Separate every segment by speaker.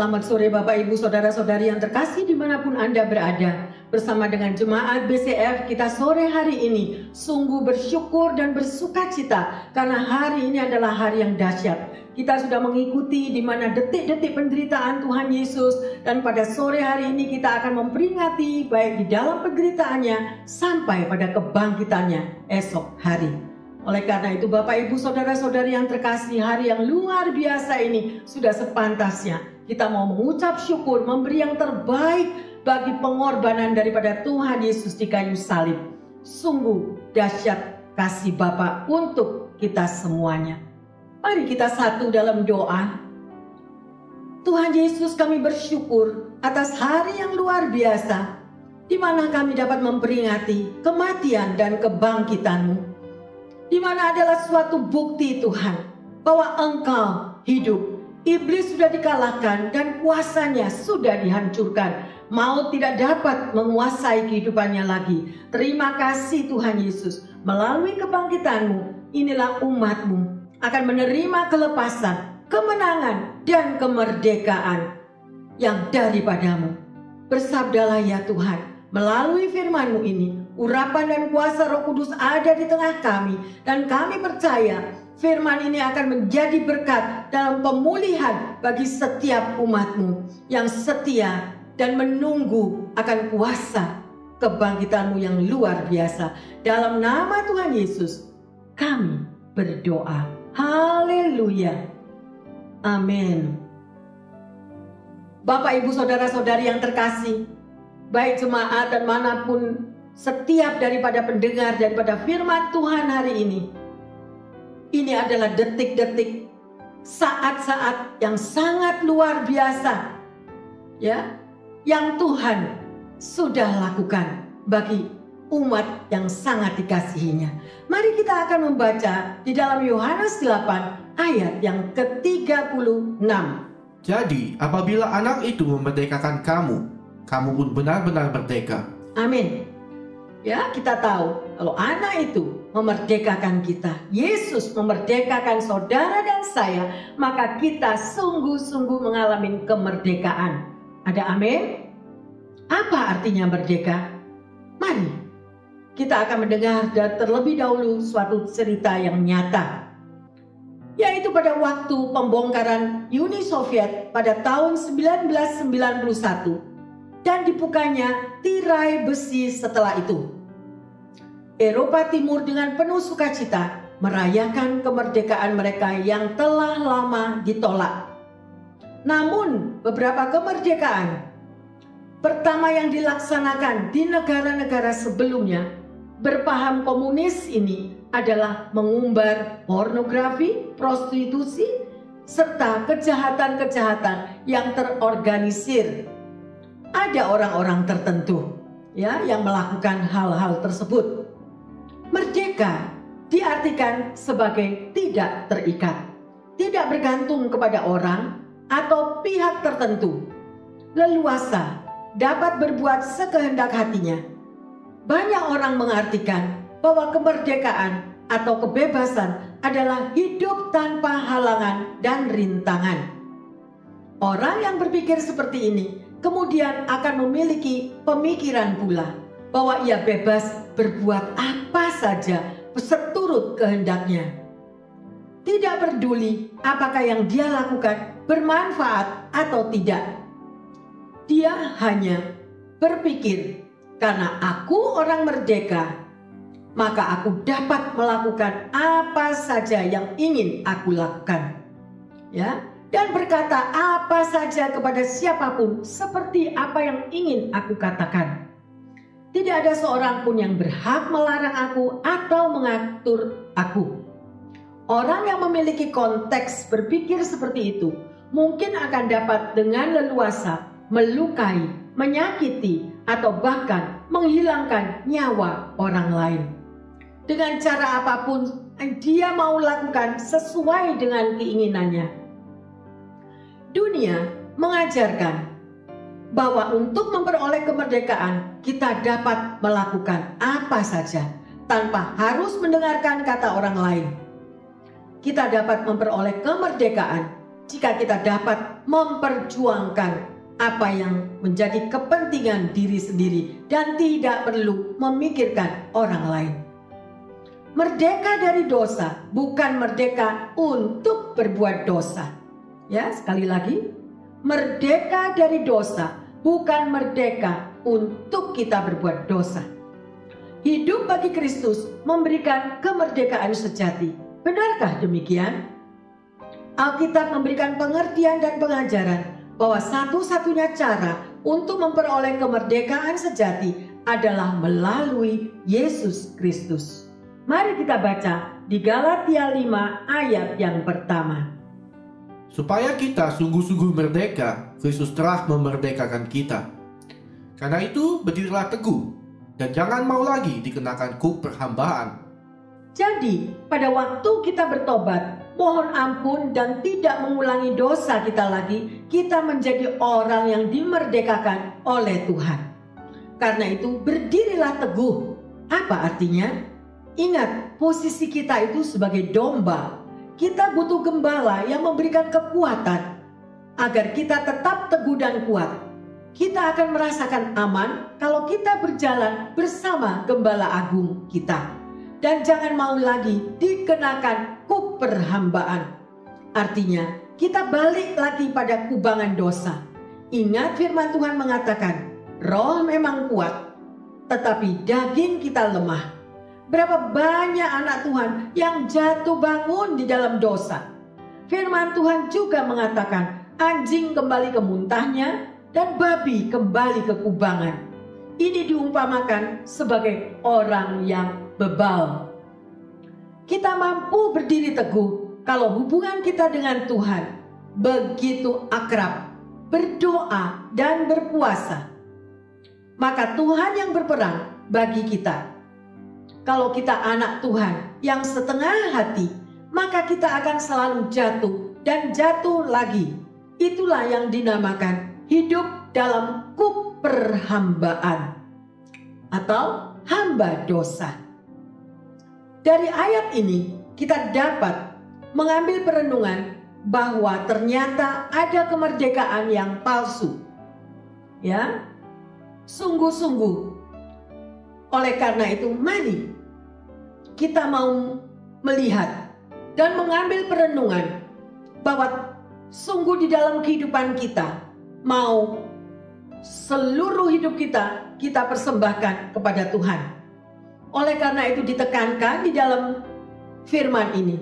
Speaker 1: Selamat sore Bapak Ibu Saudara-saudari yang terkasih dimanapun Anda berada. Bersama dengan jemaat BCF kita sore hari ini sungguh bersyukur dan bersuka cita karena hari ini adalah hari yang dahsyat. Kita sudah mengikuti di mana detik-detik penderitaan Tuhan Yesus, dan pada sore hari ini kita akan memperingati baik di dalam penderitaannya sampai pada kebangkitannya esok hari. Oleh karena itu Bapak Ibu Saudara-saudari yang terkasih, hari yang luar biasa ini sudah sepantasnya kita mau mengucap syukur, memberi yang terbaik bagi pengorbanan daripada Tuhan Yesus di kayu salib. Sungguh dahsyat kasih Bapa untuk kita semuanya. Mari kita satu dalam doa. Tuhan Yesus, kami bersyukur atas hari yang luar biasa di mana kami dapat memperingati kematian dan kebangkitan-Mu, di mana adalah suatu bukti Tuhan bahwa Engkau hidup. Iblis sudah dikalahkan dan kuasanya sudah dihancurkan. Maut tidak dapat menguasai kehidupannya lagi. Terima kasih Tuhan Yesus. Melalui kebangkitan-Mu, inilah umat-Mu akan menerima kelepasan, kemenangan, dan kemerdekaan yang daripada-Mu. Bersabdalah ya Tuhan, melalui firman-Mu ini, urapan dan kuasa Roh Kudus ada di tengah kami, dan kami percaya firman ini akan menjadi berkat dalam pemulihan bagi setiap umat-Mu yang setia dan menunggu akan kuasa kebangkitan-Mu yang luar biasa. Dalam nama Tuhan Yesus kami berdoa. Haleluya. Amin. Bapak Ibu Saudara-saudari yang terkasih, baik jemaat dan manapun setiap daripada pendengar daripada firman Tuhan hari ini adalah detik-detik, saat-saat yang sangat luar biasa, ya, yang Tuhan sudah lakukan bagi umat yang sangat dikasihinya. Mari kita akan membaca di dalam Yohanes 8 ayat yang ke-36.
Speaker 2: Jadi apabila anak itu memerdekakan kamu, kamu pun benar-benar merdeka.
Speaker 1: Amin. Ya, kita tahu kalau anak itu memerdekakan kita, Yesus memerdekakan saudara dan saya, maka kita sungguh-sungguh mengalami kemerdekaan. Ada amin? Apa artinya merdeka? Mari kita akan mendengar terlebih dahulu suatu cerita yang nyata, yaitu pada waktu pembongkaran Uni Soviet pada tahun 1991 dan dibukanya tirai besi setelah itu. Eropa Timur dengan penuh sukacita merayakan kemerdekaan mereka yang telah lama ditolak. Namun beberapa kemerdekaan pertama yang dilaksanakan di negara-negara sebelumnya berpaham komunis ini adalah mengumbar pornografi, prostitusi, serta kejahatan-kejahatan yang terorganisir. Ada orang-orang tertentu ya yang melakukan hal-hal tersebut. Merdeka diartikan sebagai tidak terikat, tidak bergantung kepada orang atau pihak tertentu, leluasa, dapat berbuat sekehendak hatinya. Banyak orang mengartikan bahwa kemerdekaan atau kebebasan adalah hidup tanpa halangan dan rintangan. Orang yang berpikir seperti ini kemudian akan memiliki pemikiran pula bahwa ia bebas berbuat apa saja seturut kehendaknya. Tidak peduli apakah yang dia lakukan bermanfaat atau tidak. Dia hanya berpikir, karena aku orang merdeka, maka aku dapat melakukan apa saja yang ingin aku lakukan. Ya, dan berkata apa saja kepada siapapun seperti apa yang ingin aku katakan. Tidak ada seorang pun yang berhak melarang aku atau mengatur aku. Orang yang memiliki konteks berpikir seperti itu mungkin akan dapat dengan leluasa melukai, menyakiti, atau bahkan menghilangkan nyawa orang lain. Dengan cara apapun dia mau lakukan sesuai dengan keinginannya. Dunia mengajarkan bahwa untuk memperoleh kemerdekaan kita dapat melakukan apa saja tanpa harus mendengarkan kata orang lain. Kita dapat memperoleh kemerdekaan jika kita dapat memperjuangkan apa yang menjadi kepentingan diri sendiri dan tidak perlu memikirkan orang lain. Merdeka dari dosa bukan merdeka untuk berbuat dosa. Ya, sekali lagi, merdeka dari dosa bukan merdeka untuk kita berbuat dosa. Hidup bagi Kristus memberikan kemerdekaan sejati. Benarkah demikian? Alkitab memberikan pengertian dan pengajaran bahwa satu-satunya cara untuk memperoleh kemerdekaan sejati adalah melalui Yesus Kristus. Mari kita baca di Galatia 5 ayat yang pertama.
Speaker 2: Supaya kita sungguh-sungguh merdeka, Kristus telah memerdekakan kita. Karena itu berdirilah teguh, dan jangan mau lagi dikenakan kuk perhambaan.
Speaker 1: Jadi, pada waktu kita bertobat, mohon ampun dan tidak mengulangi dosa kita lagi, kita menjadi orang yang dimerdekakan oleh Tuhan. Karena itu, berdirilah teguh. Apa artinya? Ingat, posisi kita itu sebagai domba. Kita butuh gembala yang memberikan kekuatan agar kita tetap teguh dan kuat. Kita akan merasakan aman kalau kita berjalan bersama gembala agung kita. Dan jangan mau lagi dikenakan kuk perhambaan. Artinya, kita balik lagi pada kubangan dosa. Ingat firman Tuhan mengatakan, roh memang kuat, tetapi daging kita lemah. Berapa banyak anak Tuhan yang jatuh bangun di dalam dosa. Firman Tuhan juga mengatakan, anjing kembali ke muntahnya dan babi kembali ke kubangan. Ini diumpamakan sebagai orang yang bebal. Kita mampu berdiri teguh kalau hubungan kita dengan Tuhan begitu akrab, berdoa dan berpuasa. Maka Tuhan yang berperang bagi kita. Kalau kita anak Tuhan yang setengah hati, maka kita akan selalu jatuh dan jatuh lagi. Itulah yang dinamakan hidup dalam kuk perhambaan atau hamba dosa. Dari ayat ini kita dapat mengambil perenungan bahwa ternyata ada kemerdekaan yang palsu. Ya, sungguh-sungguh. Oleh karena itu, mari kita mau melihat dan mengambil perenungan bahwa sungguh di dalam kehidupan kita mau seluruh hidup kita persembahkan kepada Tuhan. Oleh karena itu ditekankan di dalam firman ini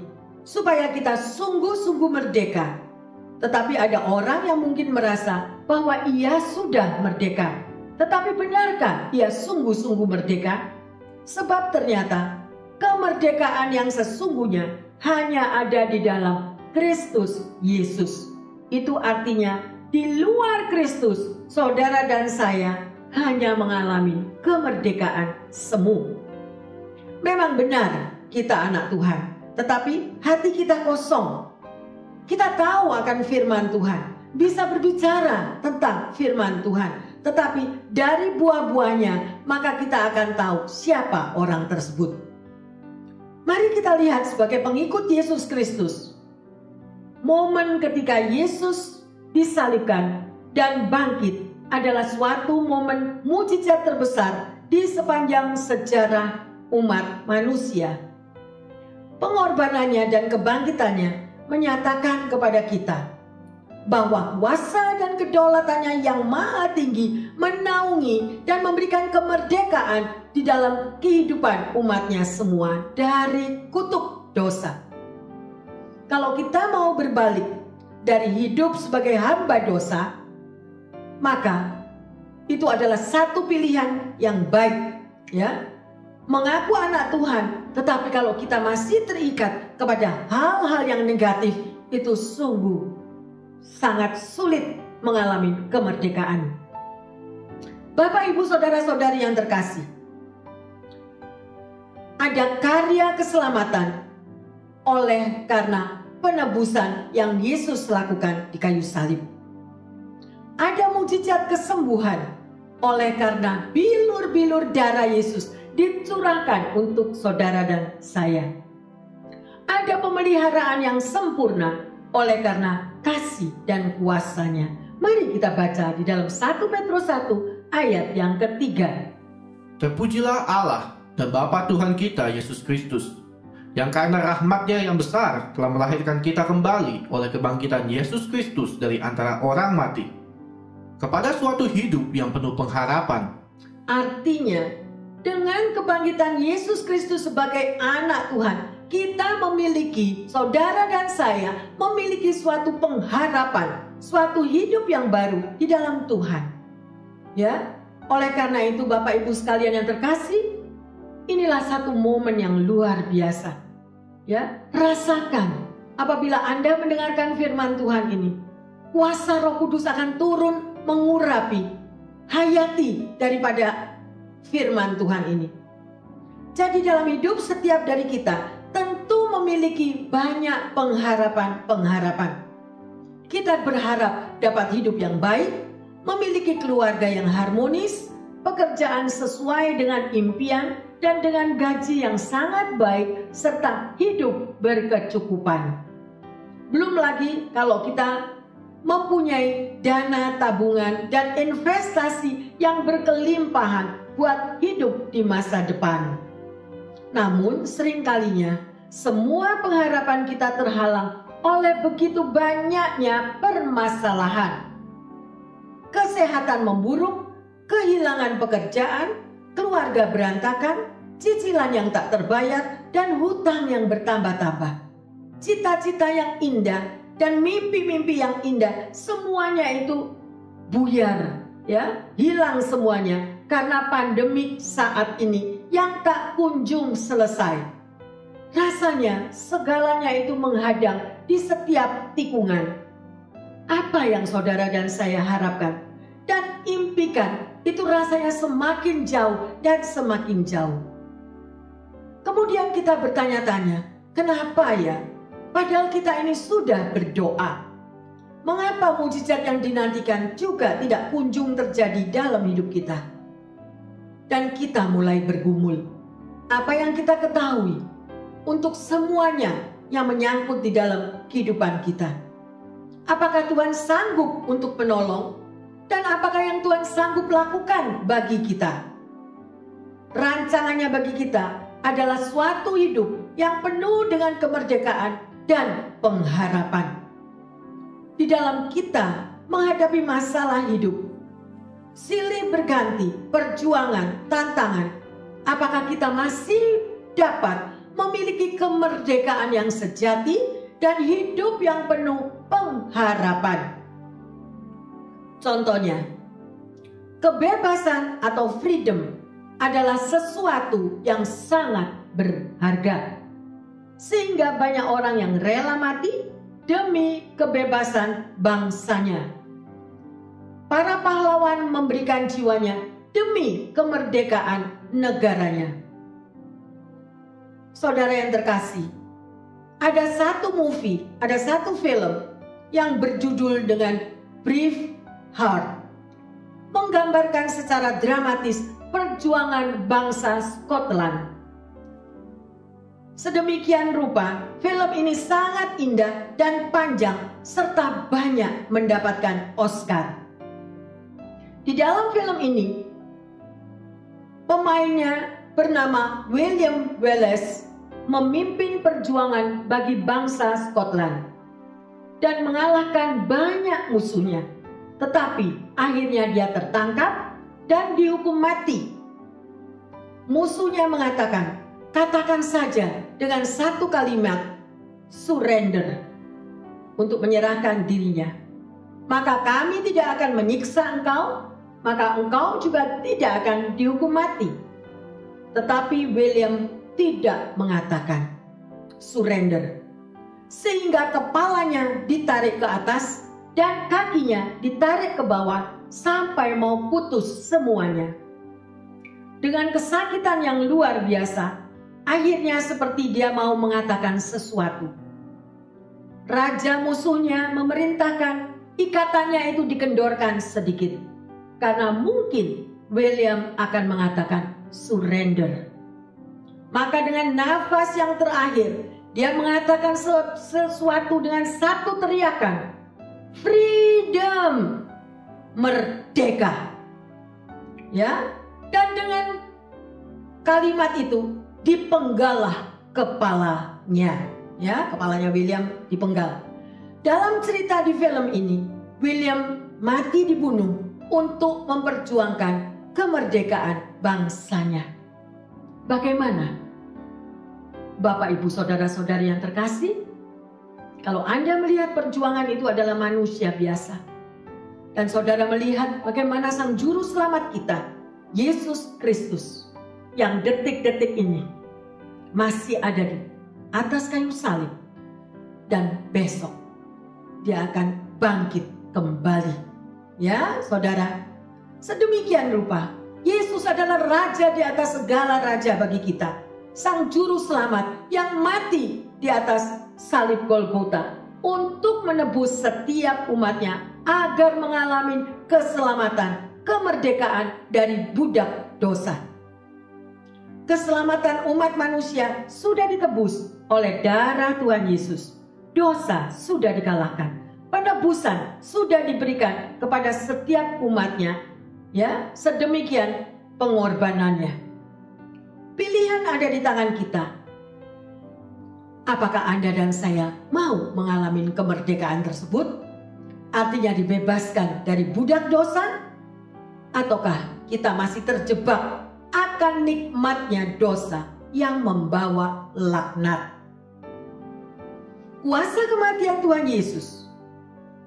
Speaker 1: supaya kita sungguh-sungguh merdeka. Tetapi ada orang yang mungkin merasa bahwa ia sudah merdeka. Tetapi benarkah ia sungguh-sungguh merdeka? Sebab ternyata kemerdekaan yang sesungguhnya hanya ada di dalam Kristus Yesus. Itu artinya di luar Kristus, saudara dan saya hanya mengalami kemerdekaan semu. Memang benar kita anak Tuhan, tetapi hati kita kosong. Kita tahu akan firman Tuhan, bisa berbicara tentang firman Tuhan, tetapi dari buah-buahnya maka kita akan tahu siapa orang tersebut. Mari kita lihat sebagai pengikut Yesus Kristus, momen ketika Yesus disalibkan dan bangkit adalah suatu momen mukjizat terbesar di sepanjang sejarah umat manusia. Pengorbanannya dan kebangkitannya menyatakan kepada kita bahwa kuasa dan kedaulatannya yang maha tinggi menaungi dan memberikan kemerdekaan di dalam kehidupan umatnya semua dari kutuk dosa. Kalau kita mau berbalik dari hidup sebagai hamba dosa, maka itu adalah satu pilihan yang baik, ya. Mengaku anak Tuhan, tetapi kalau kita masih terikat kepada hal-hal yang negatif, itu sungguh sangat sulit mengalami kemerdekaan. Bapak, Ibu, saudara-saudari yang terkasih, ada karya keselamatan oleh karena penebusan yang Yesus lakukan di kayu salib. Ada mukjizat kesembuhan oleh karena bilur-bilur darah Yesus dicurahkan untuk saudara dan saya. Ada pemeliharaan yang sempurna oleh karena kasih dan kuasa-Nya. Mari kita baca di dalam 1 Petrus 1 ayat yang ketiga.
Speaker 2: Terpujilah Allah dan Bapa Tuhan kita Yesus Kristus, yang karena rahmat-Nya yang besar telah melahirkan kita kembali oleh kebangkitan Yesus Kristus dari antara orang mati, kepada suatu hidup yang penuh pengharapan.
Speaker 1: Artinya, dengan kebangkitan Yesus Kristus sebagai anak Tuhan, kita memiliki, saudara dan saya, memiliki suatu pengharapan, suatu hidup yang baru di dalam Tuhan. Ya, oleh karena itu Bapak Ibu sekalian yang terkasih, inilah satu momen yang luar biasa. Ya, rasakan apabila Anda mendengarkan firman Tuhan ini, kuasa Roh Kudus akan turun mengurapi, hayati daripada firman Tuhan ini. Jadi dalam hidup setiap dari kita tentu memiliki banyak pengharapan. Kita berharap dapat hidup yang baik, memiliki keluarga yang harmonis, pekerjaan sesuai dengan impian, dan dengan gaji yang sangat baik, serta hidup berkecukupan. Belum lagi kalau kita mempunyai dana tabungan dan investasi yang berkelimpahan buat hidup di masa depan. Namun seringkalinya semua pengharapan kita terhalang oleh begitu banyaknya permasalahan. Kesehatan memburuk, kehilangan pekerjaan, keluarga berantakan, cicilan yang tak terbayar, dan hutang yang bertambah-tambah. Cita-cita yang indah dan mimpi-mimpi yang indah, semuanya itu buyar, ya, hilang semuanya karena pandemik saat ini yang tak kunjung selesai. Rasanya segalanya itu menghadang di setiap tikungan. Apa yang saudara dan saya harapkan dan impikan itu rasanya semakin jauh dan semakin jauh. Kemudian kita bertanya-tanya, kenapa ya? Padahal kita ini sudah berdoa. Mengapa mujizat yang dinantikan juga tidak kunjung terjadi dalam hidup kita? Dan kita mulai bergumul. Apa yang kita ketahui untuk semuanya yang menyangkut di dalam kehidupan kita? Apakah Tuhan sanggup untuk menolong? Dan apakah yang Tuhan sanggup lakukan bagi kita? Rancangannya bagi kita adalah suatu hidup yang penuh dengan kemerdekaan dan pengharapan. Di dalam kita menghadapi masalah hidup, silih berganti, perjuangan, tantangan, apakah kita masih dapat memiliki kemerdekaan yang sejati dan hidup yang penuh pengharapan? Contohnya, kebebasan atau freedom adalah sesuatu yang sangat berharga, sehingga banyak orang yang rela mati demi kebebasan bangsanya. Para pahlawan memberikan jiwanya demi kemerdekaan negaranya. Saudara yang terkasih, ada satu film yang berjudul dengan Braveheart, menggambarkan secara dramatis perjuangan bangsa Scotland. Sedemikian rupa, film ini sangat indah dan panjang serta banyak mendapatkan Oscar. Di dalam film ini, pemainnya bernama William Wallace memimpin perjuangan bagi bangsa Scotland dan mengalahkan banyak musuhnya. Tetapi akhirnya dia tertangkap dan dihukum mati. Musuhnya mengatakan, katakan saja dengan satu kalimat, surrender, untuk menyerahkan dirinya. Maka kami tidak akan menyiksa engkau, maka engkau juga tidak akan dihukum mati. Tetapi William tidak mengatakan surrender, sehingga kepalanya ditarik ke atas dan kakinya ditarik ke bawah sampai mau putus semuanya. Dengan kesakitan yang luar biasa, akhirnya seperti dia mau mengatakan sesuatu. Raja musuhnya memerintahkan ikatannya itu dikendorkan sedikit, karena mungkin William akan mengatakan surrender. Maka dengan nafas yang terakhir, Dia mengatakan sesuatu dengan satu teriakan, freedom, merdeka. Ya, dan dengan kalimat itu dipenggalah kepalanya. Ya, kepalanya William dipenggal. Dalam cerita di film ini, William mati dibunuh untuk memperjuangkan kemerdekaan bangsanya. Bagaimana? Bapak, Ibu, saudara-saudari yang terkasih, kalau Anda melihat perjuangan itu adalah manusia biasa, dan saudara melihat bagaimana Sang Juru Selamat kita, Yesus Kristus, yang detik-detik ini masih ada di atas kayu salib, dan besok Dia akan bangkit kembali. Ya, saudara, sedemikian rupa Yesus adalah Raja di atas segala raja bagi kita, Sang Juru Selamat yang mati di atas salib Golgota untuk menebus setiap umatnya agar mengalami keselamatan, kemerdekaan dari budak dosa. Keselamatan umat manusia sudah ditebus oleh darah Tuhan Yesus. Dosa sudah dikalahkan. Penebusan sudah diberikan kepada setiap umatnya. Ya, sedemikian pengorbanannya. Pilihan ada di tangan kita. Apakah Anda dan saya mau mengalami kemerdekaan tersebut? Artinya dibebaskan dari budak dosa? Ataukah kita masih terjebak akan nikmatnya dosa yang membawa laknat? Kuasa kematian Tuhan Yesus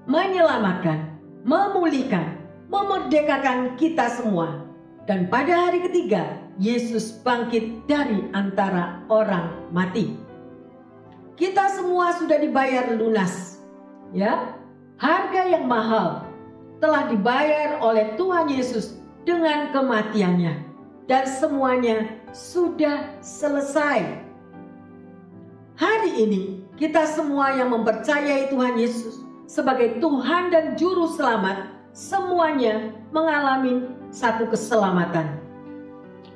Speaker 1: menyelamatkan, memulihkan, memerdekakan kita semua. Dan pada hari ketiga, Yesus bangkit dari antara orang mati. Kita semua sudah dibayar lunas. Ya, harga yang mahal telah dibayar oleh Tuhan Yesus dengan kematiannya. Dan semuanya sudah selesai. Hari ini kita semua yang mempercayai Tuhan Yesus sebagai Tuhan dan Juru Selamat, semuanya mengalami satu keselamatan.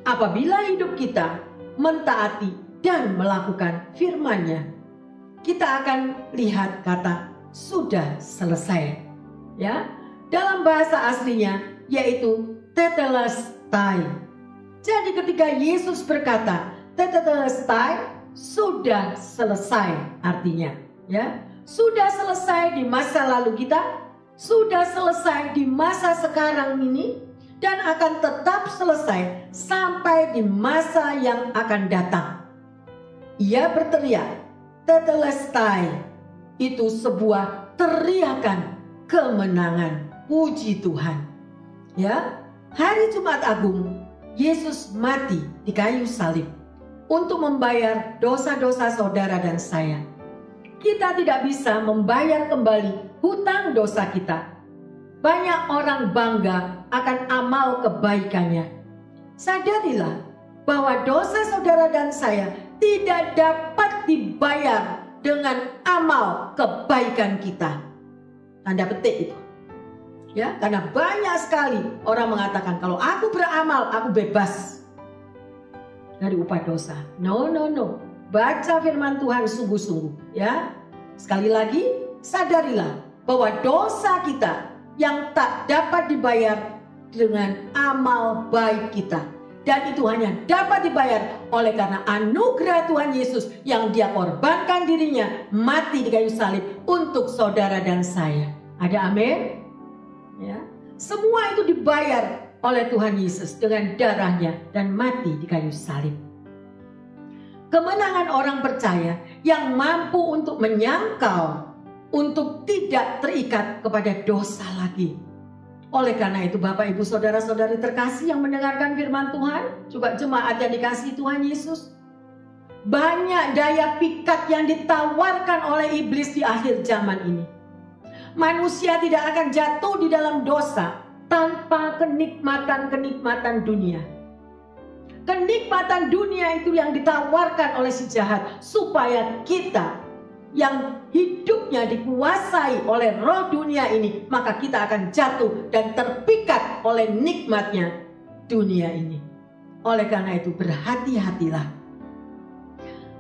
Speaker 1: Apabila hidup kita mentaati dan melakukan firman-Nya, kita akan lihat kata sudah selesai. Ya, dalam bahasa aslinya yaitu tetelestai. Jadi ketika Yesus berkata tetelestai, sudah selesai artinya, ya. Sudah selesai di masa lalu kita, sudah selesai di masa sekarang ini, dan akan tetap selesai sampai di masa yang akan datang. Ia berteriak, tetelestai. Itu sebuah teriakan kemenangan. Puji Tuhan. Ya, hari Jumat Agung, Yesus mati di kayu salib untuk membayar dosa-dosa saudara dan saya. Kita tidak bisa membayar kembali hutang dosa kita. Banyak orang bangga akan amal kebaikannya. Sadarilah bahwa dosa saudara dan saya tidak dapat dibayar dengan amal kebaikan kita. Tanda petik itu. Ya, karena banyak sekali orang mengatakan kalau aku beramal aku bebas dari upah dosa. No. Baca firman Tuhan sungguh-sungguh, ya. Sekali lagi, sadarilah bahwa dosa kita yang tak dapat dibayar dengan amal baik kita. Dan itu hanya dapat dibayar oleh karena anugerah Tuhan Yesus yang Dia korbankan dirinya mati di kayu salib untuk saudara dan saya. Ada amin? Ya. Semua itu dibayar oleh Tuhan Yesus dengan darahnya dan mati di kayu salib. Kemenangan orang percaya yang mampu untuk menyangkal, untuk tidak terikat kepada dosa lagi. Oleh karena itu Bapak Ibu Saudara-saudari terkasih yang mendengarkan firman Tuhan, juga jemaat yang dikasihi Tuhan Yesus, banyak daya pikat yang ditawarkan oleh iblis di akhir zaman ini. Manusia tidak akan jatuh di dalam dosa tanpa kenikmatan-kenikmatan dunia. Kenikmatan dunia itu yang ditawarkan oleh si jahat supaya kita yang hidupnya dikuasai oleh roh dunia ini, maka kita akan jatuh dan terpikat oleh nikmatnya dunia ini. Oleh karena itu berhati-hatilah.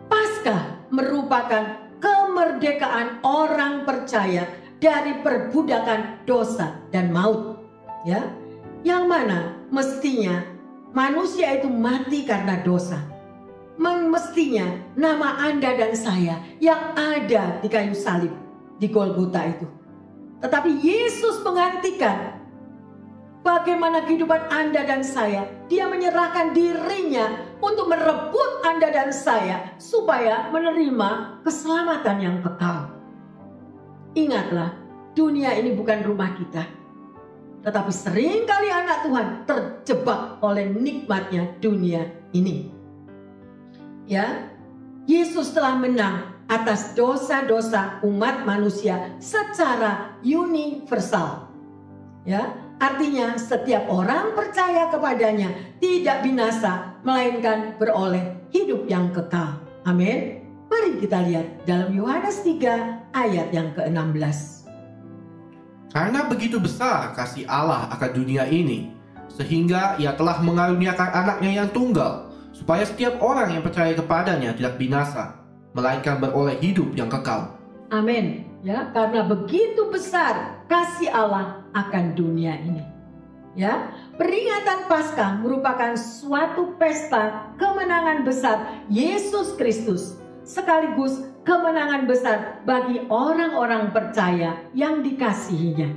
Speaker 1: Pasca Paskah merupakan kemerdekaan orang percaya dari perbudakan dosa dan maut, ya. Yang mana mestinya manusia itu mati karena dosa. Mestinya nama Anda dan saya yang ada di kayu salib di Golgota itu. Tetapi Yesus menggantikan bagaimana kehidupan Anda dan saya. Dia menyerahkan dirinya untuk merebut Anda dan saya supaya menerima keselamatan yang kekal. Ingatlah, dunia ini bukan rumah kita. Tetapi seringkali anak Tuhan terjebak oleh nikmatnya dunia ini. Ya, Yesus telah menang atas dosa-dosa umat manusia secara universal. Ya, artinya setiap orang percaya kepadanya tidak binasa, melainkan beroleh hidup yang kekal. Amin. Mari kita lihat dalam Yohanes 3 ayat yang ke-16.
Speaker 2: Karena begitu besar kasih Allah akan dunia ini, sehingga Ia telah mengaruniakan anaknya yang tunggal, supaya setiap orang yang percaya kepadanya tidak binasa, melainkan beroleh hidup yang kekal.
Speaker 1: Amin. Ya, karena begitu besar kasih Allah akan dunia ini. Ya, peringatan Paskah merupakan suatu pesta kemenangan besar Yesus Kristus, sekaligus kemenangan besar bagi orang-orang percaya yang dikasihinya.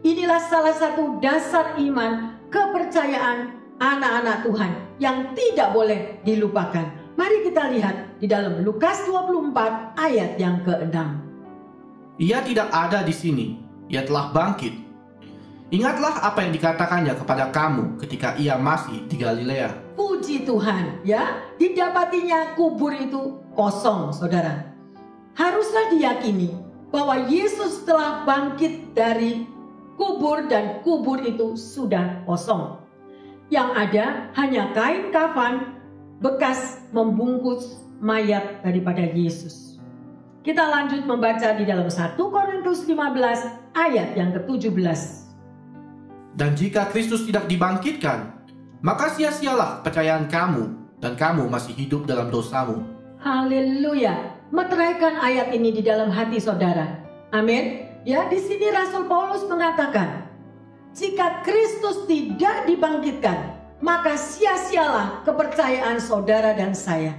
Speaker 1: Inilah salah satu dasar iman kepercayaan anak-anak Tuhan yang tidak boleh dilupakan. Mari kita lihat di dalam Lukas 24 ayat yang ke-6.
Speaker 2: Ia tidak ada di sini, Ia telah bangkit. Ingatlah apa yang dikatakannya kepada kamu ketika Ia masih di Galilea.
Speaker 1: Puji Tuhan, ya, didapatinya kubur itu kosong, saudara. Haruslah diyakini bahwa Yesus telah bangkit dari kubur dan kubur itu sudah kosong. Yang ada hanya kain kafan bekas membungkus mayat daripada Yesus. Kita lanjut membaca di dalam 1 Korintus 15 ayat yang ke-17.
Speaker 2: Dan jika Kristus tidak dibangkitkan, maka sia-sialah percayaan kamu, dan kamu masih hidup dalam dosamu.
Speaker 1: Haleluya. Meteraikan ayat ini di dalam hati saudara. Amin. Ya, di sini Rasul Paulus mengatakan, jika Kristus tidak dibangkitkan, maka sia-sialah kepercayaan saudara dan saya.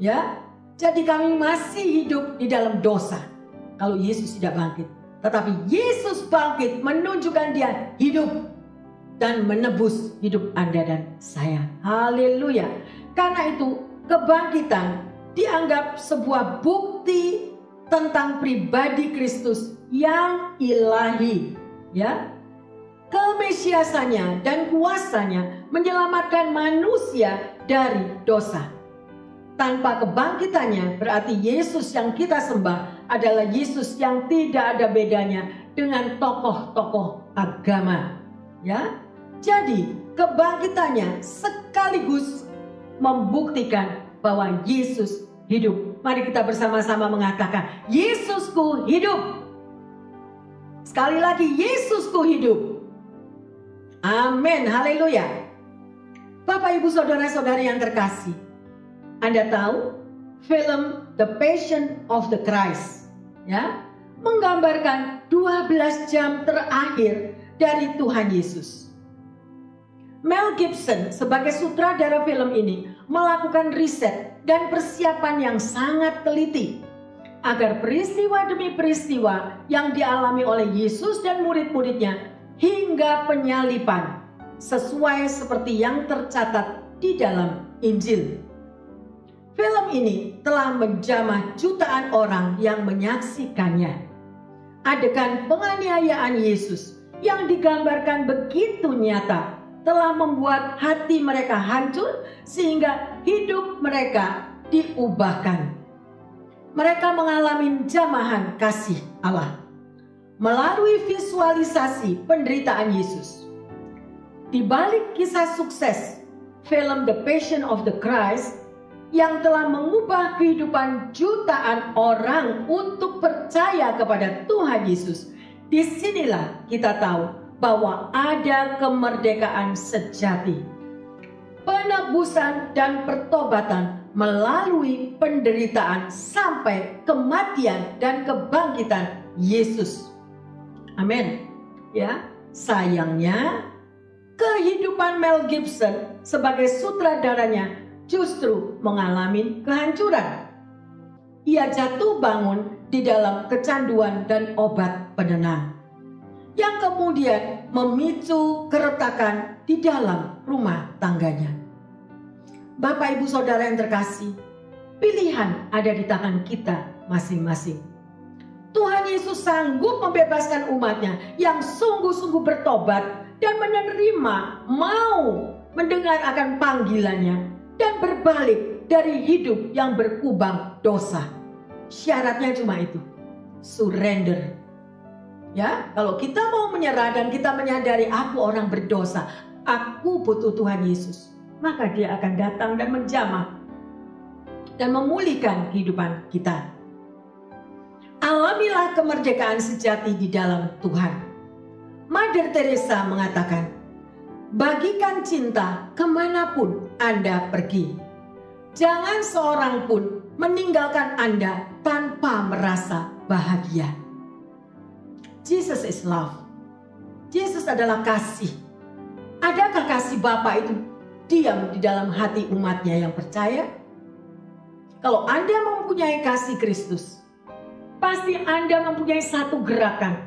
Speaker 1: Ya, jadi kami masih hidup di dalam dosa kalau Yesus tidak bangkit. Tetapi Yesus bangkit menunjukkan Dia hidup dan menebus hidup Anda dan saya. Haleluya. Karena itu kebangkitan dianggap sebuah bukti tentang pribadi Kristus yang ilahi. Ya, kemesiasannya dan kuasanya menyelamatkan manusia dari dosa. Tanpa kebangkitannya berarti Yesus yang kita sembah adalah Yesus yang tidak ada bedanya dengan tokoh-tokoh agama. Ya, jadi kebangkitannya sekaligus membuktikan bahwa Yesus hidup. Mari kita bersama-sama mengatakan, Yesusku hidup. Sekali lagi, Yesusku hidup. Amin, haleluya. Bapak, Ibu, saudara-saudari yang terkasih, Anda tahu film The Passion of the Christ, ya, menggambarkan 12 jam terakhir dari Tuhan Yesus. Mel Gibson sebagai sutradara film ini melakukan riset dan persiapan yang sangat teliti agar peristiwa demi peristiwa yang dialami oleh Yesus dan murid-muridnya hingga penyaliban sesuai seperti yang tercatat di dalam Injil. Film ini telah menjamah jutaan orang yang menyaksikannya. Adegan penganiayaan Yesus yang digambarkan begitu nyata telah membuat hati mereka hancur sehingga hidup mereka diubahkan. Mereka mengalami jamahan kasih Allah melalui visualisasi penderitaan Yesus. Di balik kisah sukses film The Passion of the Christ yang telah mengubah kehidupan jutaan orang untuk percaya kepada Tuhan Yesus, disinilah kita tahu bahwa ada kemerdekaan sejati. Penebusan dan pertobatan melalui penderitaan sampai kematian dan kebangkitan Yesus. Amin. Ya, sayangnya kehidupan Mel Gibson sebagai sutradaranya justru mengalami kehancuran. Ia jatuh bangun di dalam kecanduan dan obat penenang, yang kemudian memicu keretakan di dalam rumah tangganya. Bapak, Ibu, Saudara yang terkasih, pilihan ada di tangan kita masing-masing. Tuhan Yesus sanggup membebaskan umatnya yang sungguh-sungguh bertobat dan menerima, mau mendengar akan panggilannya dan berbalik dari hidup yang berkubang dosa. Syaratnya cuma itu, surrender. Ya, kalau kita mau menyerah dan kita menyadari aku orang berdosa, aku butuh Tuhan Yesus, maka Dia akan datang dan menjamah dan memulihkan kehidupan kita. Alamilah kemerdekaan sejati di dalam Tuhan. Mother Teresa mengatakan, bagikan cinta kemanapun Anda pergi. Jangan seorang pun meninggalkan Anda tanpa merasa bahagia. Jesus is love. Yesus adalah kasih. Adakah kasih Bapa itu diam di dalam hati umatnya yang percaya? Kalau Anda mempunyai kasih Kristus, pasti Anda mempunyai satu gerakan,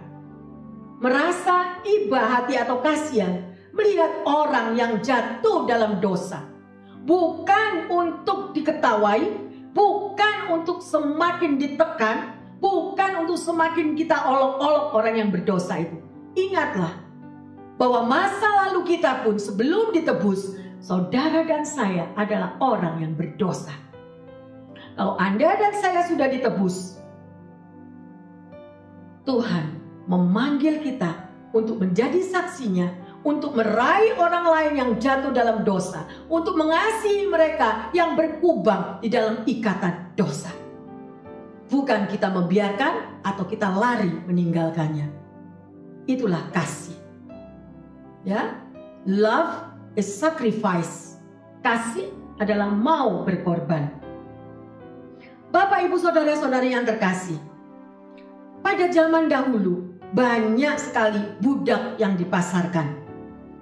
Speaker 1: merasa iba hati atau kasihan melihat orang yang jatuh dalam dosa. Bukan untuk diketawai, bukan untuk semakin ditekan, bukan untuk semakin kita olok-olok orang yang berdosa itu. Ingatlah bahwa masa lalu kita pun sebelum ditebus, saudara dan saya adalah orang yang berdosa. Kalau Anda dan saya sudah ditebus, Tuhan memanggil kita untuk menjadi saksinya, untuk meraih orang lain yang jatuh dalam dosa, untuk mengasihi mereka yang berkubang di dalam ikatan dosa. Bukan kita membiarkan atau kita lari meninggalkannya. Itulah kasih. Ya, love is sacrifice. Kasih adalah mau berkorban. Bapak, Ibu, Saudara-saudari yang terkasih, pada zaman dahulu banyak sekali budak yang dipasarkan.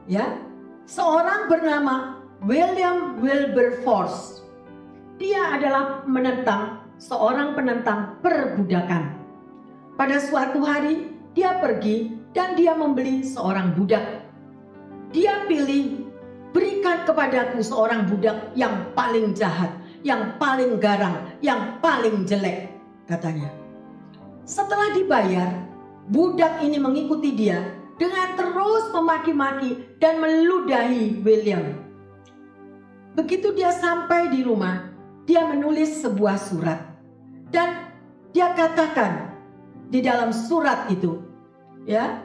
Speaker 1: Ya, seorang bernama William Wilberforce. Dia adalah seorang penentang perbudakan. Pada suatu hari dia pergi dan dia membeli seorang budak. Dia pilih, berikan kepadaku seorang budak yang paling jahat, yang paling garang, yang paling jelek, katanya. Setelah dibayar, budak ini mengikuti dia dengan terus memaki-maki dan meludahi William. Begitu dia sampai di rumah, dia menulis sebuah surat. Dan dia katakan di dalam surat itu, ya,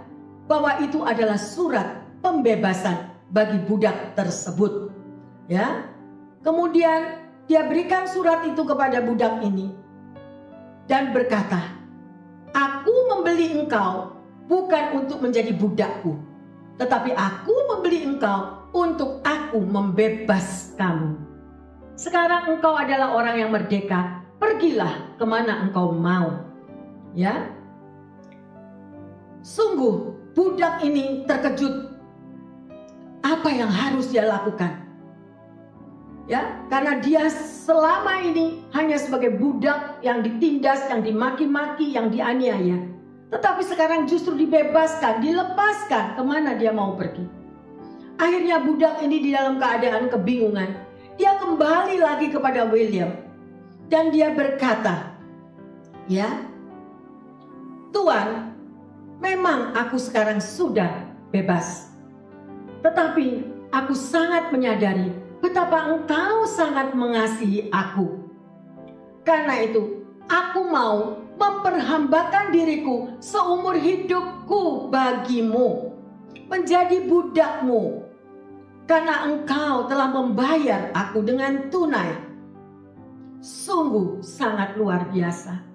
Speaker 1: bahwa itu adalah surat pembebasan bagi budak tersebut. Ya. Kemudian dia berikan surat itu kepada budak ini dan berkata, aku membeli engkau bukan untuk menjadi budakku, tetapi aku membeli engkau untuk aku membebas kamu. Sekarang engkau adalah orang yang merdeka, pergilah kemana engkau mau. Ya, sungguh budak ini terkejut. Apa yang harus dia lakukan? Ya, karena dia selama ini hanya sebagai budak yang ditindas, yang dimaki-maki, yang dianiaya. Tetapi sekarang justru dibebaskan, dilepaskan, kemana dia mau pergi. Akhirnya budak ini di dalam keadaan kebingungan. Dia kembali lagi kepada William. Dan dia berkata, ya, Tuan, memang aku sekarang sudah bebas. Tetapi aku sangat menyadari betapa engkau sangat mengasihi aku. Karena itu, aku mau memperhambakan diriku seumur hidupku bagimu, menjadi budakmu, karena engkau telah membayar aku dengan tunai. Sungguh sangat luar biasa.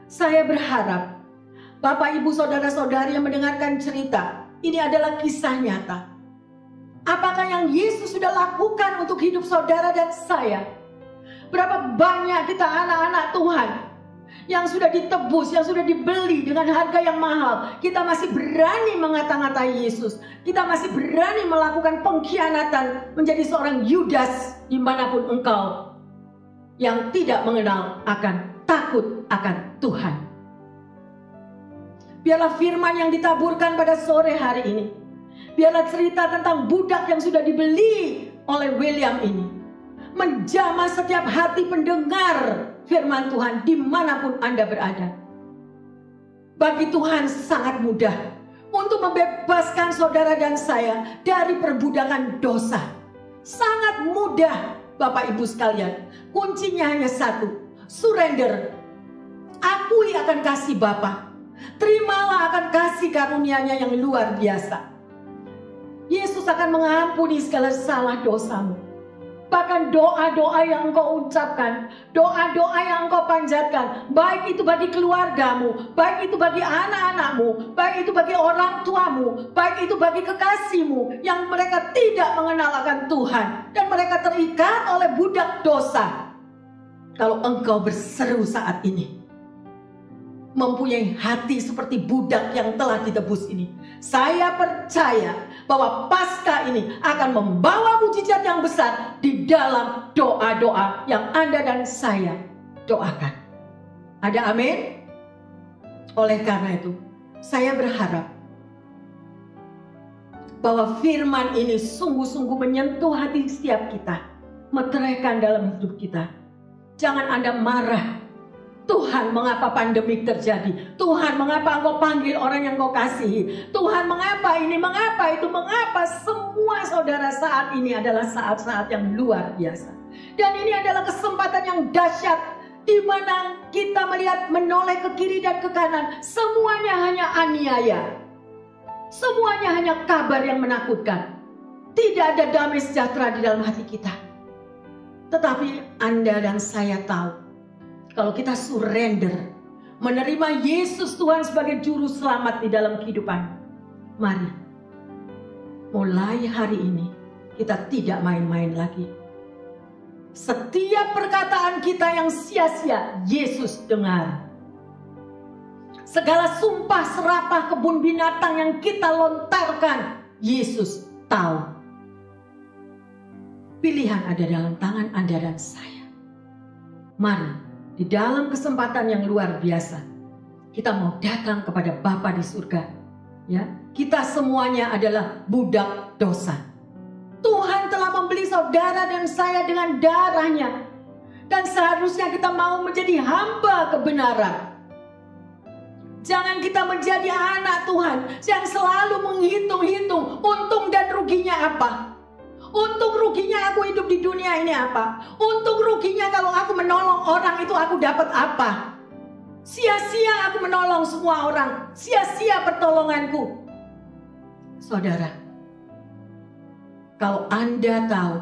Speaker 1: Saya berharap Bapak, Ibu, Saudara-saudari yang mendengarkan cerita ini adalah kisah nyata. Apakah yang Yesus sudah lakukan untuk hidup saudara dan saya Berapa banyak kita anak-anak Tuhan yang sudah ditebus, yang sudah dibeli dengan harga yang mahal. Kita masih berani mengata-ngatai Yesus. Kita masih berani melakukan pengkhianatan, menjadi seorang Yudas dimanapun engkau, yang tidak mengenal akan takut akan Tuhan. Biarlah firman yang ditaburkan pada sore hari ini, biarlah cerita tentang budak yang sudah dibeli oleh William ini menjamah setiap hati pendengar firman Tuhan dimanapun Anda berada. Bagi Tuhan sangat mudah untuk membebaskan saudara dan saya dari perbudakan dosa. Sangat mudah, Bapak Ibu sekalian. Kuncinya hanya satu, surrender. Akui akan kasih Bapa. Terimalah akan kasih karunia-Nya yang luar biasa. Yesus akan mengampuni segala salah dosamu. Bahkan doa-doa yang engkau ucapkan, doa-doa yang engkau panjatkan, baik itu bagi keluargamu, baik itu bagi anak-anakmu, baik itu bagi orang tuamu, baik itu bagi kekasihmu yang mereka tidak mengenal akan Tuhan dan mereka terikat oleh budak dosa. Kalau engkau berseru saat ini, mempunyai hati seperti budak yang telah ditebus ini, saya percaya bahwa Paskah ini akan membawa mujizat yang besar di dalam doa-doa yang Anda dan saya doakan. Ada amin? Oleh karena itu, saya berharap bahwa firman ini sungguh-sungguh menyentuh hati setiap kita, meteraikan dalam hidup kita. Jangan Anda marah. Tuhan, mengapa pandemik terjadi? Tuhan, mengapa engkau panggil orang yang engkau kasihi? Tuhan, mengapa ini, mengapa itu, mengapa? Semua saudara, saat ini adalah saat-saat yang luar biasa. Dan ini adalah kesempatan yang dahsyat, di mana kita melihat menoleh ke kiri dan ke kanan. Semuanya hanya aniaya. Semuanya hanya kabar yang menakutkan. Tidak ada damai sejahtera di dalam hati kita. Tetapi Anda dan saya tahu, kalau kita surrender, menerima Yesus Tuhan sebagai juru selamat di dalam kehidupan, mari, mulai hari ini kita tidak main-main lagi. Setiap perkataan kita yang sia-sia, Yesus dengar. Segala sumpah serapah kebun binatang yang kita lontarkan, Yesus tahu. Pilihan ada dalam tangan Anda dan saya. Mari, di dalam kesempatan yang luar biasa, kita mau datang kepada Bapa di surga. Ya, kita semuanya adalah budak dosa. Tuhan telah membeli saudara dan saya dengan darahnya. Dan seharusnya kita mau menjadi hamba kebenaran. Jangan kita menjadi anak Tuhan yang selalu menghitung-hitung untung dan ruginya apa. Untung ruginya aku hidup di dunia ini apa? Untung ruginya kalau aku menolong orang itu aku dapat apa? Sia-sia aku menolong semua orang. Sia-sia pertolonganku. Saudara, kalau Anda tahu,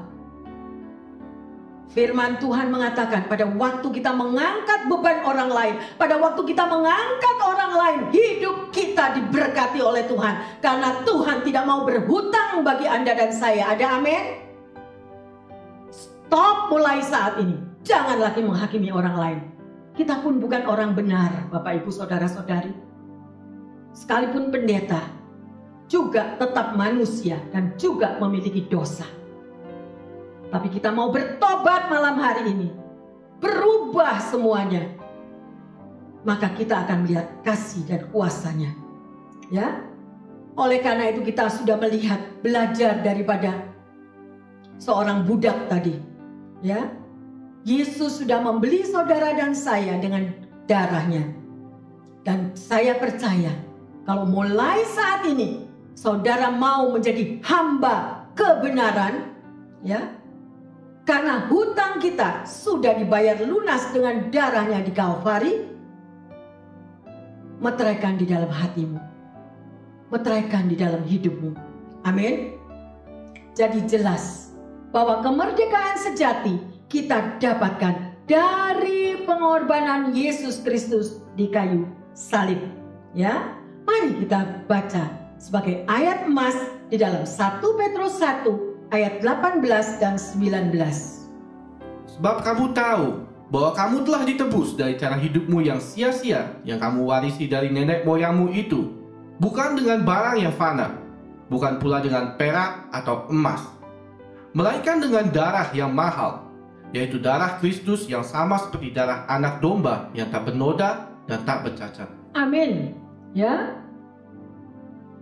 Speaker 1: firman Tuhan mengatakan pada waktu kita mengangkat beban orang lain, pada waktu kita mengangkat orang lain, hidup kita diberkati oleh Tuhan. Karena Tuhan tidak mau berhutang bagi Anda dan saya. Ada amin? Stop mulai saat ini. Jangan lagi menghakimi orang lain. Kita pun bukan orang benar, Bapak Ibu Saudara-saudari. Sekalipun pendeta, juga tetap manusia dan juga memiliki dosa. Tapi kita mau bertobat malam hari ini, berubah semuanya, maka kita akan melihat kasih dan kuasanya. Ya, oleh karena itu kita sudah melihat, belajar daripada seorang budak tadi. Ya, Yesus sudah membeli saudara dan saya dengan darahnya. Dan saya percaya, kalau mulai saat ini saudara mau menjadi hamba kebenaran, ya, karena hutang kita sudah dibayar lunas dengan darahnya di Kalvari. Meteraikan di dalam hatimu. Meteraikan di dalam hidupmu. Amin. Jadi jelas bahwa kemerdekaan sejati kita dapatkan dari pengorbanan Yesus Kristus di kayu salib. Ya, mari kita baca sebagai ayat emas di dalam 1 Petrus 1 ayat 18 dan 19.
Speaker 2: Sebab kamu tahu bahwa kamu telah ditebus dari cara hidupmu yang sia-sia yang kamu warisi dari nenek moyangmu itu, bukan dengan barang yang fana, bukan pula dengan perak atau emas, melainkan dengan darah yang mahal, yaitu darah Kristus yang sama seperti darah anak domba yang tak bernoda dan tak bercacat.
Speaker 1: Amin. Ya,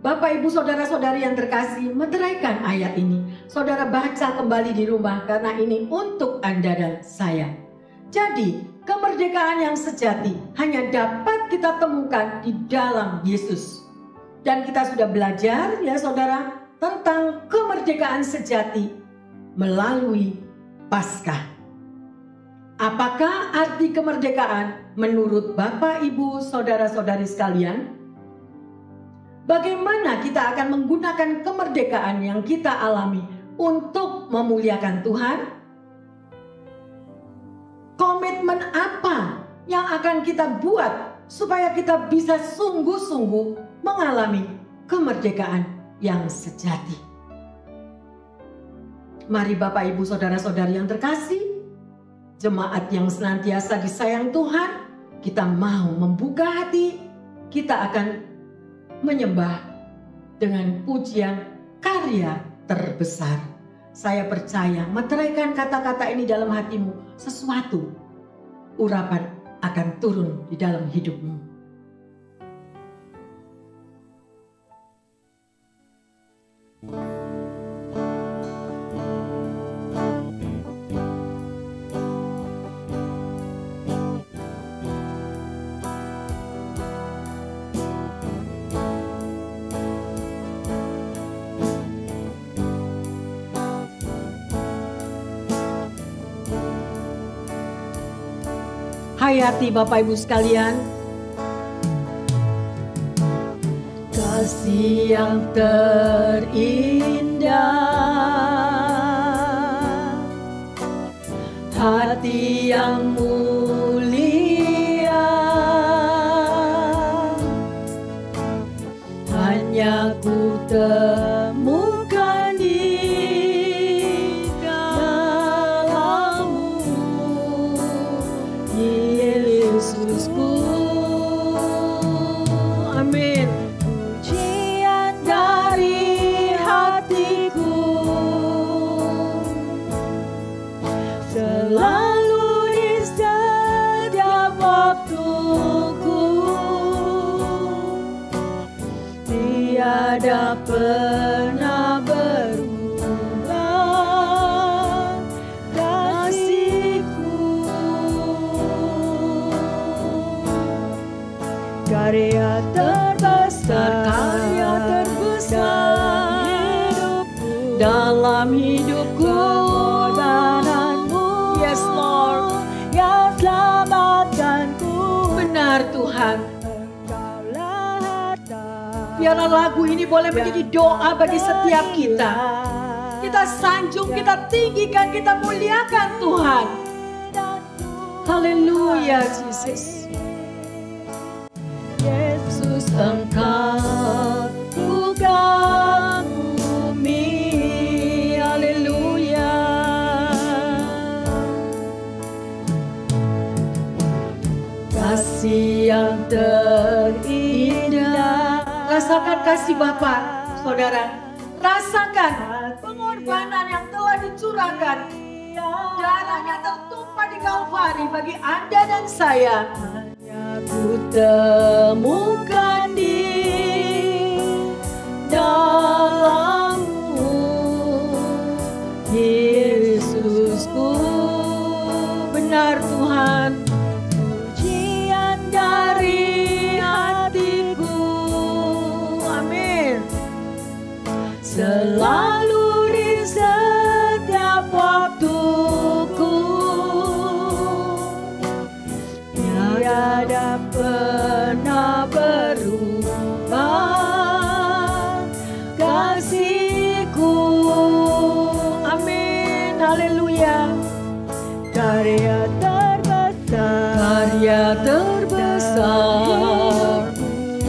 Speaker 1: Bapak, Ibu, Saudara-saudari yang terkasih, meteraikan ayat ini. Saudara baca kembali di rumah karena ini untuk Anda dan saya. Jadi, kemerdekaan yang sejati hanya dapat kita temukan di dalam Yesus. Dan kita sudah belajar ya saudara tentang kemerdekaan sejati melalui Paskah. Apakah arti kemerdekaan menurut Bapak, Ibu, Saudara-saudari sekalian? Bagaimana kita akan menggunakan kemerdekaan yang kita alami untuk memuliakan Tuhan? Komitmen apa yang akan kita buat supaya kita bisa sungguh-sungguh mengalami kemerdekaan yang sejati? Mari Bapak, Ibu, Saudara-saudari yang terkasih, jemaat yang senantiasa disayang Tuhan, kita mau membuka hati, kita akan menyembah dengan pujian karya terbesar. Saya percaya meteraikan kata-kata ini dalam hatimu, sesuatu urapan akan turun di dalam hidupmu. Hayati Bapak Ibu sekalian, kasih yang terindah, hati yang mulia, hanya ku temukan di Yesusku. Amin. Pujian dari hatiku selalu di setiap waktuku, tiada pernah berubah kasihku. Karya terbesar dalam hidupku, pengorbananmu, yes Lord, yang selamatkanku. Benar Tuhan. Biarlah lagu ini boleh menjadi doa bagi setiap kita. Kita sanjung, kita tinggikan, kita muliakan Tuhan. Haleluya Jesus. Yesus, Engkau bukan bumi. Haleluya. Kasih yang terindah. Rasakan kasih Bapa, saudara. Rasakan pengorbanan yang telah dicurahkan. Darahnya tertumpah di Kalvari bagi Anda dan saya. Ku temukan di dalammu, Yesusku. Benar Tuhan. Pujian dari hatiku. Amin. Selalu di setiap waktuku, tiada pernah berubah kasihku. Amin, haleluya. Karya terbesar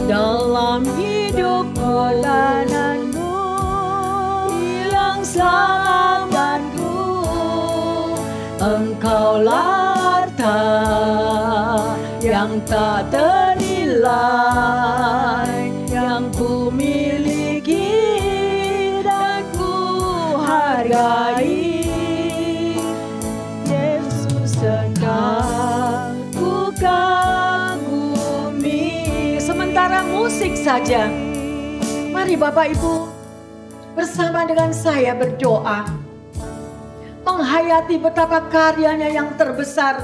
Speaker 1: dalam hidupku, hilang selamatku. Engkau Engkaulah harta yang tak ternilai, yang ku miliki dan ku hargai. Yesus Engkau ku kagumi. Sementara musik saja, mari Bapak Ibu bersama dengan saya berdoa, menghayati betapa karyanya yang terbesar,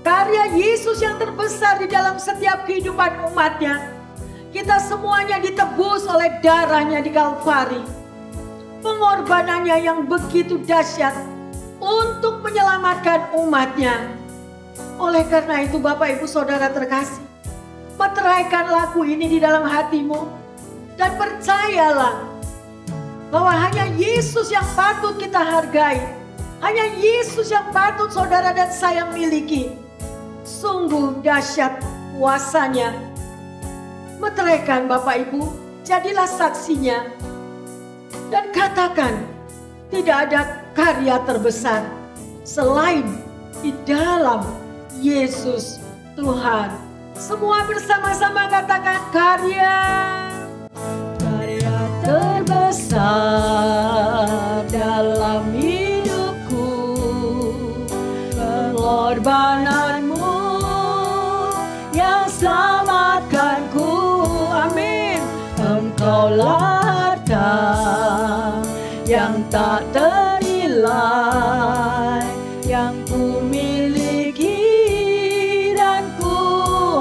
Speaker 1: karya Yesus yang terbesar di dalam setiap kehidupan umatnya. Kita semuanya ditebus oleh darahnya di Kalvari, pengorbanannya yang begitu dahsyat untuk menyelamatkan umatnya. Oleh karena itu Bapak Ibu Saudara terkasih, meteraikan lagu ini di dalam hatimu dan percayalah bahwa hanya Yesus yang patut kita hargai, hanya Yesus yang patut saudara dan saya miliki. Sungguh dahsyat kuasanya. Meteraikan Bapak Ibu, jadilah saksinya dan katakan, tidak ada karya terbesar selain di dalam Yesus Tuhan. Semua bersama-sama katakan, karya terbesar dalam hidupku, pengorbananmu yang selamatkanku. Amin. Engkaulah harta yang tak ternilai, yang ku miliki dan ku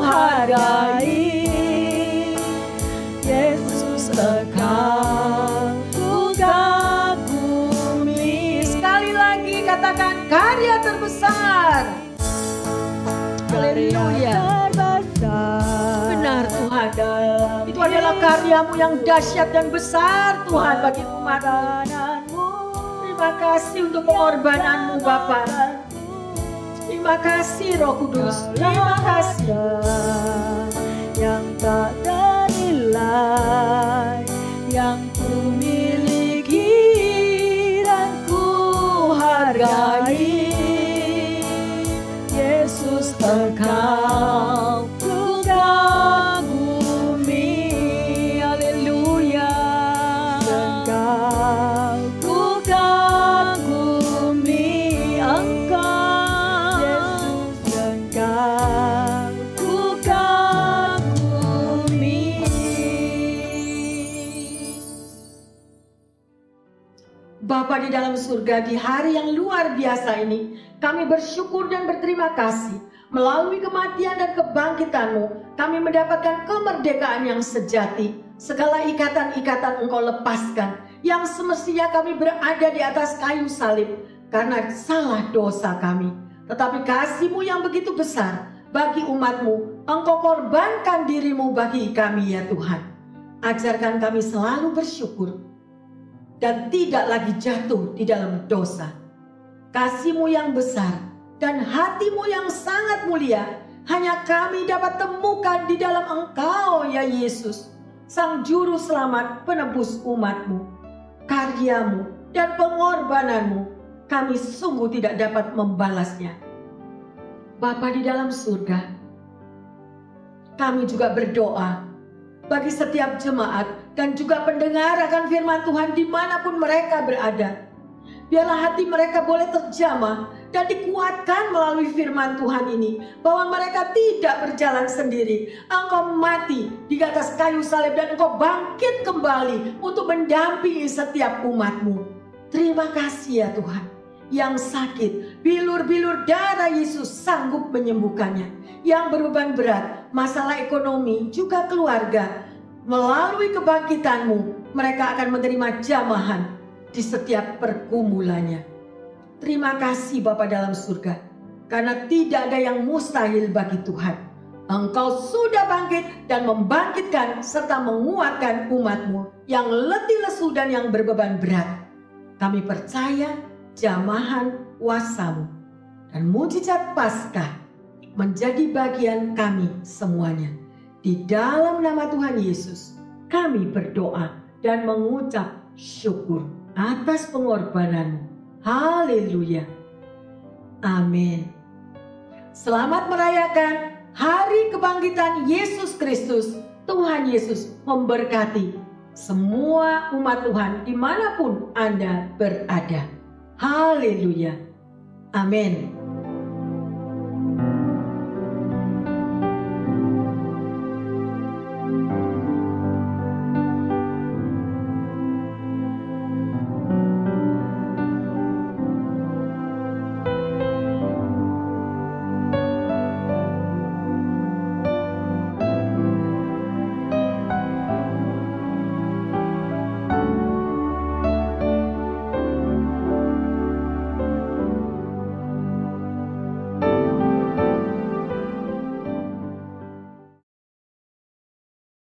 Speaker 1: hargai. Yesus Engkau ku kagumi. Sekali lagi katakan, karya terbesar. Haleluya. Benar Tuhan, itu adalah karyamu yang dahsyat dan besar Tuhan bagi umat-Mu. Terima kasih untuk pengorbananmu Bapa. Terima kasih Roh Kudus. Terima kasih. Yang tak ternilai, yang ku miliki dan ku hargai. Yesus Engkau ku kagumi. Haleluya. Engkau ku kagumi. Engkau Yesus Engkau ku kagumi. Bapa di dalam surga, di hari yang luar biasa ini, kami bersyukur dan berterima kasih. Melalui kematian dan kebangkitan-Mu, kami mendapatkan kemerdekaan yang sejati. Segala ikatan-ikatan Engkau lepaskan, yang semestinya kami berada di atas kayu salib karena salah dosa kami. Tetapi kasih-Mu yang begitu besar bagi umat-Mu, Engkau korbankan diri-Mu bagi kami ya Tuhan. Ajarkan kami selalu bersyukur dan tidak lagi jatuh di dalam dosa. Kasih-Mu yang besar dan hati-Mu yang sangat mulia hanya kami dapat temukan di dalam Engkau ya Yesus, Sang Juru Selamat penebus umat-Mu. Karya-Mu dan pengorbanan-Mu kami sungguh tidak dapat membalasnya. Bapa di dalam surga, kami juga berdoa bagi setiap jemaat dan juga pendengar akan firman Tuhan dimanapun mereka berada. Biarlah hati mereka boleh terjamah dan dikuatkan melalui firman Tuhan ini, bahwa mereka tidak berjalan sendiri. Engkau mati di atas kayu salib dan Engkau bangkit kembali untuk mendampingi setiap umat-Mu. Terima kasih ya Tuhan. Yang sakit, bilur-bilur darah Yesus sanggup menyembuhkannya. Yang berbeban berat, masalah ekonomi, juga keluarga, melalui kebangkitan-Mu, mereka akan menerima jamahan di setiap pergumulannya. Terima kasih Bapa dalam surga, karena tidak ada yang mustahil bagi Tuhan. Engkau sudah bangkit dan membangkitkan serta menguatkan umat-Mu yang letih lesu dan yang berbeban berat. Kami percaya jamahan kuasa-Mu dan mujizat Paskah menjadi bagian kami semuanya. Di dalam nama Tuhan Yesus, kami berdoa dan mengucap syukur atas pengorbanan-Mu. Haleluya. Amin. Selamat merayakan Hari Kebangkitan Yesus Kristus. Tuhan Yesus memberkati semua umat Tuhan dimanapun Anda berada. Haleluya. Amin.